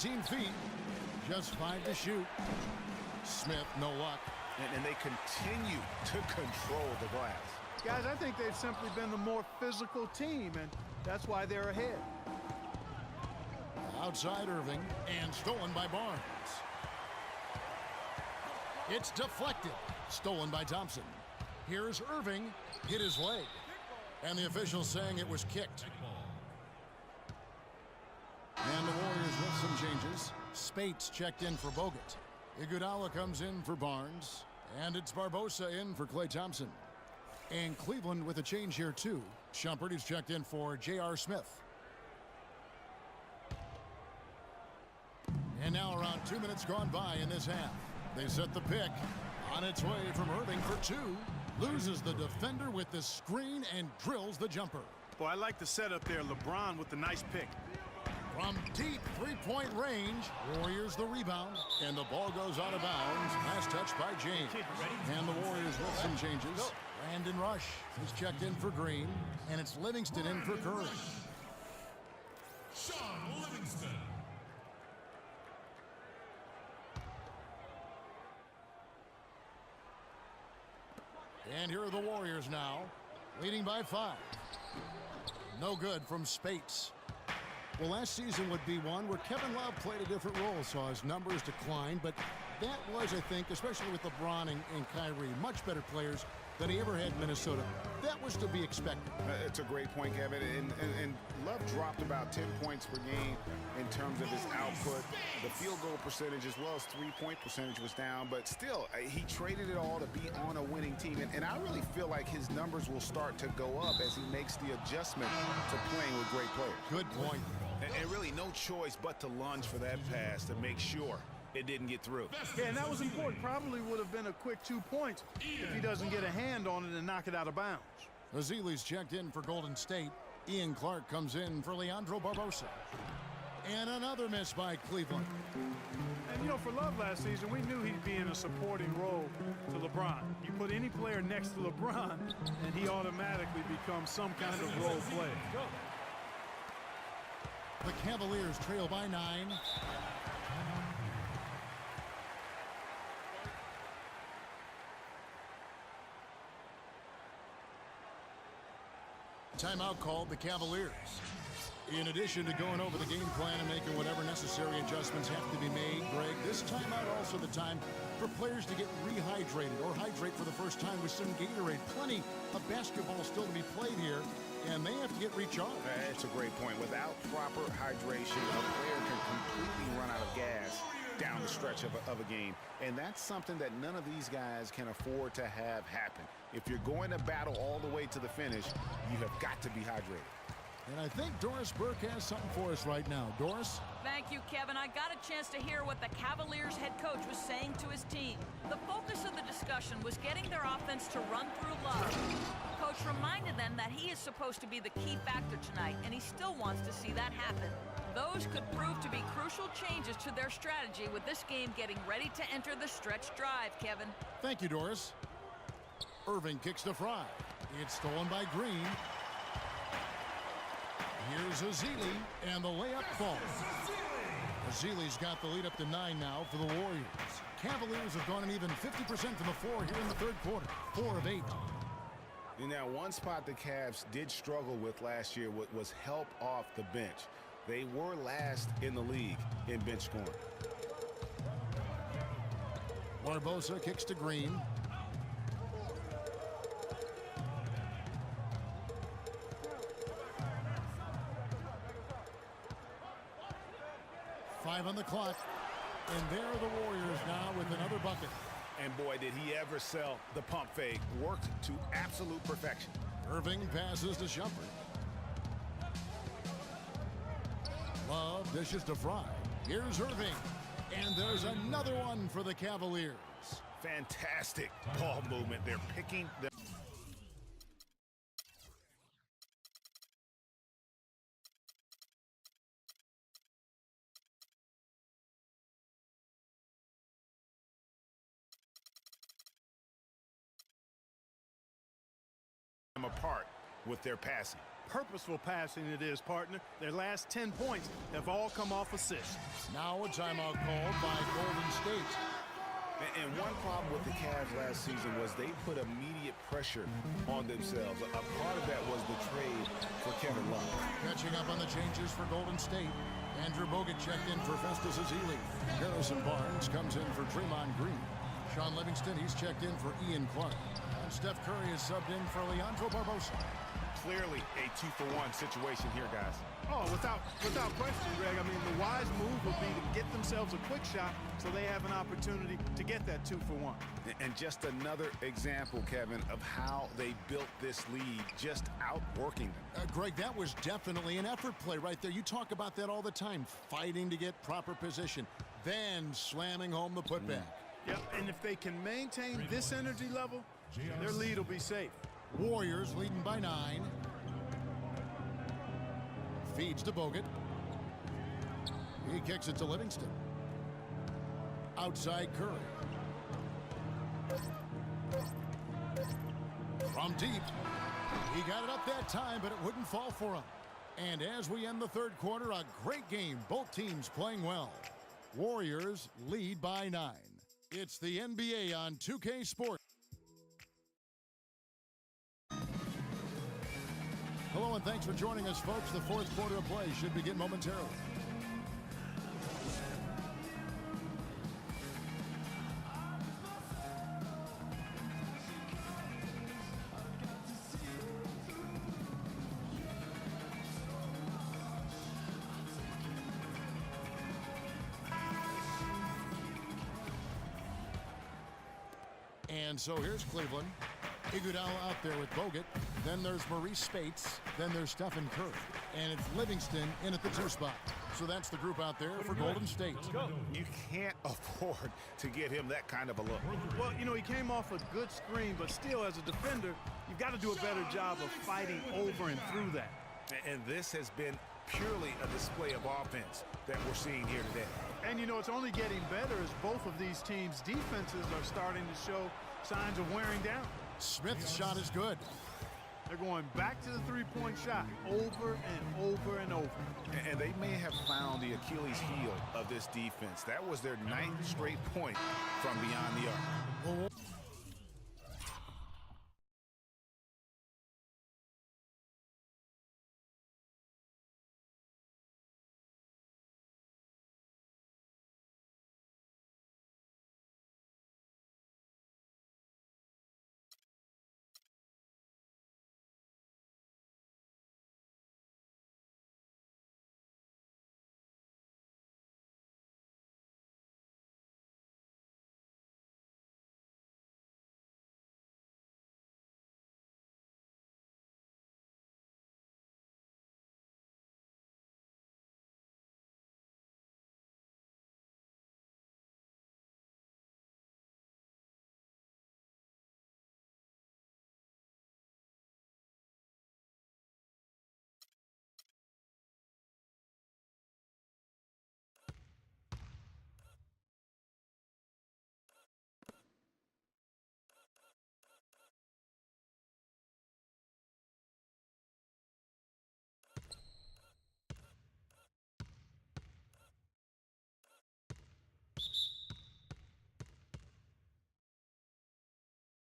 18 feet, just 5 to shoot. Smith, no luck. And they continue to control the glass. Guys, I think they've simply been the more physical team, and that's why they're ahead. Outside Irving, and stolen by Barnes. It's deflected. Stolen by Thompson. Here's Irving. Hit his leg. And the official saying it was kicked. And the Warriors with some changes. Spates checked in for Bogut. Iguodala comes in for Barnes. And it's Barbosa in for Klay Thompson. And Cleveland with a change here too. Shumpert is checked in for J.R. Smith. And now around 2 minutes gone by in this half. They set the pick. On its way from Irving for 2. Loses the defender with the screen and drills the jumper. Boy, I like the setup there. LeBron with the nice pick. From deep three-point range, Warriors the rebound, and the ball goes out of bounds. Last touch by James. And the Warriors with some changes. Brandon Rush is checked in for Green, and it's Livingston in for Curry. Sean Livingston. And here are the Warriors now, leading by 5. No good from Spates. Well, last season would be one where Kevin Love played a different role, saw his numbers decline, but that was, I think, especially with LeBron and Kyrie, much better players than he ever had in Minnesota. That was to be expected. It's a great point, Kevin. And Love dropped about 10 points per game in terms of his output. The field goal percentage as well as three-point percentage was down, but still, he traded it all to be on a winning team. And I really feel like his numbers will start to go up as he makes the adjustment to playing with great players. Good point. And really no choice but to lunge for that pass to make sure it didn't get through. Yeah, and that was important. Probably would have been a quick 2 points if he doesn't get a hand on it and knock it out of bounds. Azili's checked in for Golden State. Ian Clark comes in for Leandro Barbosa. And another miss by Cleveland. And, you know, for Love last season, we knew he'd be in a supporting role to LeBron. You put any player next to LeBron, and he automatically becomes some kind of role player. The Cavaliers trail by 9. Timeout called the Cavaliers. In addition to going over the game plan and making whatever necessary adjustments have to be made, Greg, this timeout also the time for players to get rehydrated or hydrate for the first time with some Gatorade. Plenty of basketball still to be played here, and they have to get recharged. That's a great point. Without proper hydration, a player can completely run out of gas down the stretch of a game. And that's something that none of these guys can afford to have happen. If you're going to battle all the way to the finish, you have got to be hydrated. And I think Doris Burke has something for us right now. Doris? Thank you, Kevin. I got a chance to hear what the Cavaliers head coach was saying to his team. The focus of the discussion was getting their offense to run through Love. Coach reminded them that he is supposed to be the key factor tonight, and he still wants to see that happen. Those could prove to be crucial changes to their strategy with this game getting ready to enter the stretch drive, Kevin. Thank you, Doris. Irving kicks to Fry. It's stolen by Green. Here's Azili, and the layup falls. Azili's got the lead up to 9 now for the Warriors. Cavaliers have gone an even 50% from the floor here in the third quarter. 4 of 8. Now, one spot the Cavs did struggle with last year was help off the bench. They were last in the league in bench scoring. Barbosa kicks to Green. Five on the clock. And there are the Warriors now with another bucket. And boy, did he ever sell the pump fake. Worked to absolute perfection. Irving passes to Shumpert. Love dishes to Fry. Here's Irving. And there's another one for the Cavaliers. Fantastic ball movement. They're picking them apart with their passing. Purposeful passing it is, partner. Their last 10 points have all come off assists. Now a timeout called by Golden State. And one problem with the Cavs last season was they put immediate pressure on themselves. A part of that was the trade for Kevin Love. Catching up on the changes for Golden State. Andrew Bogut checked in for Festus Ezeli. Harrison Barnes comes in for Draymond Green. Sean Livingston, he's checked in for Ian Clark. And Steph Curry is subbed in for Leandro Barbosa. Clearly a 2-for-1 situation here, guys. Oh, without question, Greg. I mean, the wise move would be to get themselves a quick shot so they have an opportunity to get that 2-for-1. And just another example, Kevin, of how they built this lead, just outworking them. Greg, that was definitely an effort play right there. You talk about that all the time, fighting to get proper position, then slamming home the putback. Yep, and if they can maintain this energy level, their lead will be safe. Warriors leading by 9. Feeds to Bogut. He kicks it to Livingston. Outside Curry. From deep. He got it up that time, but it wouldn't fall for him. And as we end the third quarter, a great game. Both teams playing well. Warriors lead by 9. It's the NBA on 2K Sports. Hello and thanks for joining us, folks. The fourth quarter of play should begin momentarily. And so here's Cleveland. Iguodala out there with Bogut. Then there's Maurice Spates. Then there's Stephen Curry. And it's Livingston in at the 2 spot. So that's the group out there for Golden State. You can't afford to give him that kind of a look. Well, you know, he came off a good screen, but still, as a defender, you've got to do a better job of fighting over and through that. And this has been purely a display of offense that we're seeing here today. And, you know, it's only getting better as both of these teams' defenses are starting to show signs of wearing down. Smith's shot is good. They're going back to the three-point shot over and over and over. And they may have found the Achilles heel of this defense. That was their 9th straight point from beyond the arc.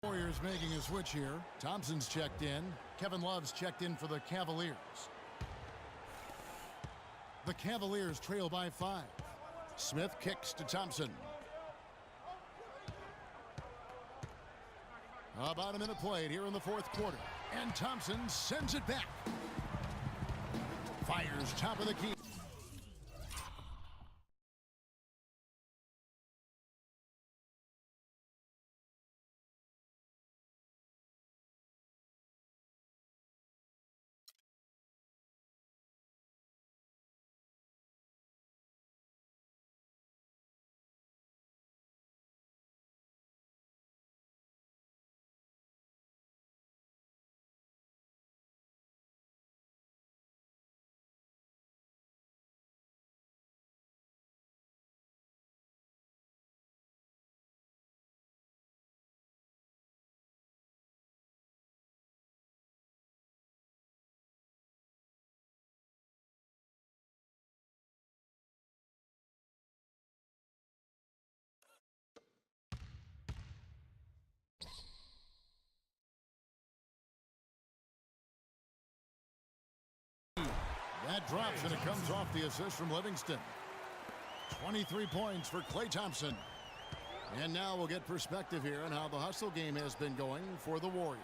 Warriors making a switch here. Thompson's checked in. Kevin Love's checked in for the Cavaliers. The Cavaliers trail by 5. Smith kicks to Thompson. About a minute played here in the fourth quarter. And Thompson sends it back. Fires top of the key. That drops, and it comes off the assist from Livingston. 23 points for Klay Thompson. And now we'll get perspective here on how the hustle game has been going for the Warriors.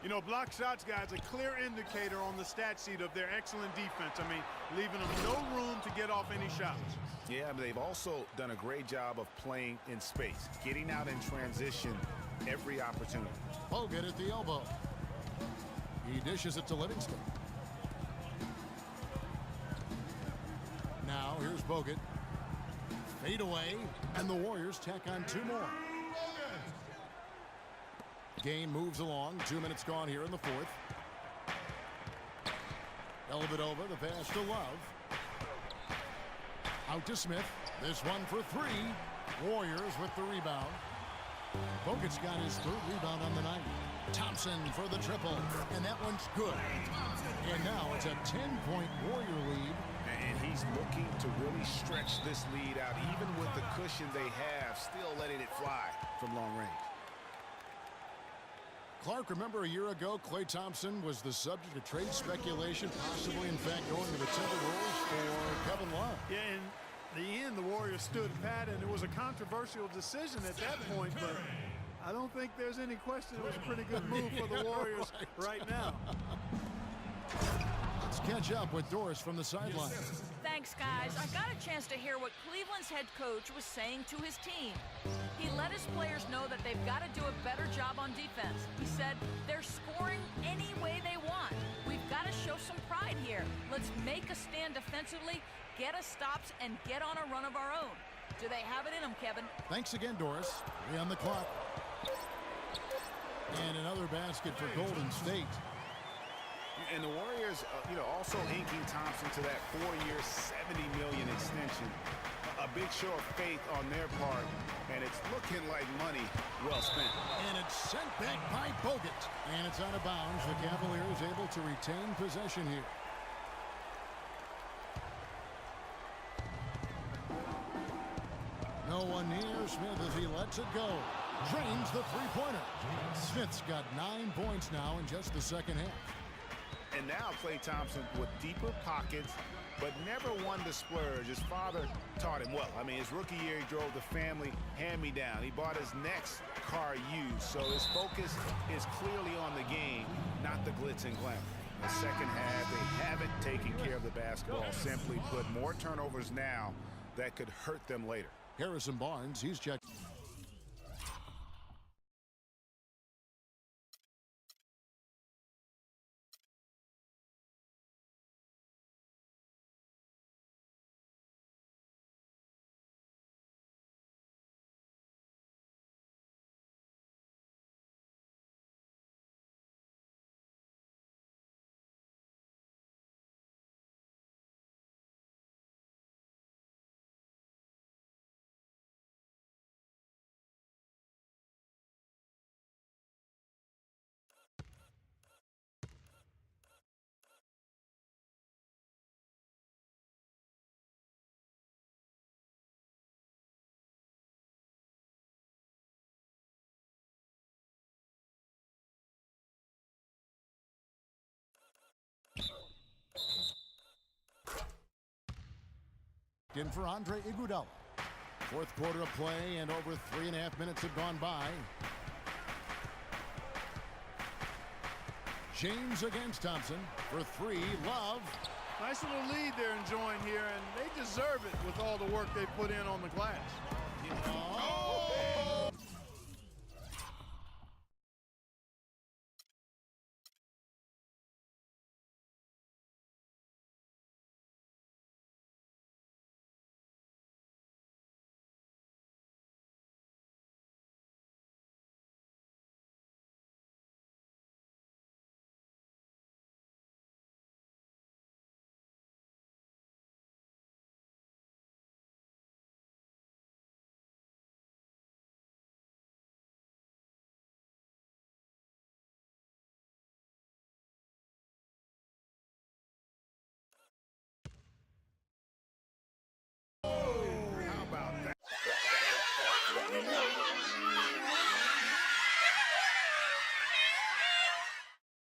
You know, block shots, guys, a clear indicator on the stat sheet of their excellent defense. I mean, leaving them no room to get off any shots. Yeah, but they've also done a great job of playing in space, getting out in transition every opportunity. Bogut at the elbow. He dishes it to Livingston. Now here's Bogut. Fade away, and the Warriors tack on 2 more. Game moves along. 2 minutes gone here in the 4th. Dellavedova, the pass to Love. Out to Smith. This one for 3. Warriors with the rebound. Bogut's got his 3rd rebound on the night. Thompson for the triple, and that one's good. And now it's a 10-point Warrior lead. And he's looking to really stretch this lead out, even with the cushion they have, still letting it fly from long range. Clark, remember a year ago, Klay Thompson was the subject of trade speculation, possibly, in fact, going to the Timberwolves for Kevin Love. Yeah, in the end, the Warriors stood pat, and it was a controversial decision at that point, but I don't think there's any question it was a pretty good move for the Warriors right now. Let's catch up with Doris from the sideline. Thanks, guys. I got a chance to hear what Cleveland's head coach was saying to his team. He let his players know that they've got to do a better job on defense. He said they're scoring any way they want. We've got to show some pride here. Let's make a stand defensively, get us stops, and get on a run of our own. Do they have it in them, Kevin? Thanks again, Doris. 3 on the clock. And another basket for Golden State. And the Warriors, also inking Thompson to that 4-year, $70 million extension. A big show of faith on their part, and it's looking like money well spent. And it's sent back by Bogut. And it's out of bounds. The Cavaliers able to retain possession here. No one near Smith as he lets it go. Drains the 3-pointer. Smith's got 9 points now in just the second half. And now Klay Thompson with deeper pockets, but never one to splurge. His father taught him well. I mean, his rookie year, he drove the family hand-me-down. He bought his next car used, so his focus is clearly on the game, not the glitz and glamour. The second half, they haven't taken care of the basketball. Simply put, more turnovers now that could hurt them later. Harrison Barnes, he's checked. In for Andre Iguodala. 4th quarter of play, and over 3.5 minutes have gone by. James against Thompson for 3. Love. Nice little lead they're enjoying here, and they deserve it with all the work they put in on the glass. Oh,